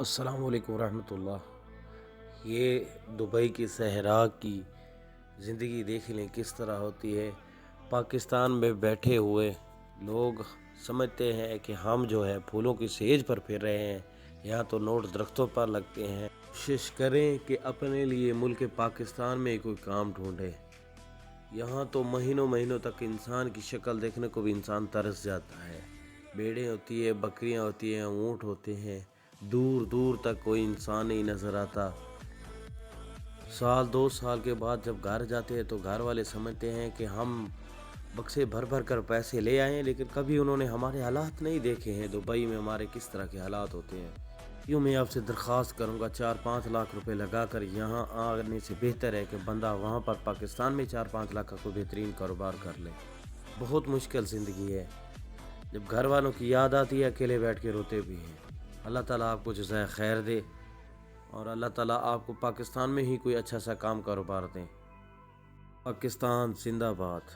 السلام علیکم ورحمۃ اللہ۔ یہ دبئی کی صحرا کی زندگی دیکھ لیں کس طرح ہوتی ہے۔ پاکستان میں بیٹھے ہوئے لوگ سمجھتے ہیں کہ ہم جو ہے پھولوں کی سیج پر پھر رہے ہیں، یہاں تو نوٹ درختوں پر لگتے ہیں۔ کوشش کریں کہ اپنے لیے ملک پاکستان میں کوئی کام ڈھونڈیں۔ یہاں تو مہینوں مہینوں تک انسان کی شکل دیکھنے کو بھی انسان ترس جاتا ہے۔ بھیڑیں ہوتی ہیں، بکریاں ہوتی ہیں، اونٹ ہوتے ہیں، دور دور تک کوئی انسان نہیں نظر آتا۔ سال دو سال کے بعد جب گھر جاتے ہیں تو گھر والے سمجھتے ہیں کہ ہم بکسے بھر بھر کر پیسے لے آئے ہیں، لیکن کبھی انہوں نے ہمارے حالات نہیں دیکھے ہیں، دبئی میں ہمارے کس طرح کے حالات ہوتے ہیں۔ یوں میں آپ سے درخواست کروں گا 4-5 لاکھ روپے لگا کر یہاں آنے سے بہتر ہے کہ بندہ وہاں پر پاکستان میں 4-5 لاکھ کا کوئی بہترین کاروبار کر لے۔ بہت مشکل زندگی ہے، جب گھر والوں کی یاد آتی ہے اکیلے بیٹھ کے روتے بھی ہیں۔ اللہ تعالیٰ آپ کو جزائے خیر دے، اور اللہ تعالیٰ آپ کو پاکستان میں ہی کوئی اچھا سا کام کاروبار دیں۔ پاکستان زندہ باد۔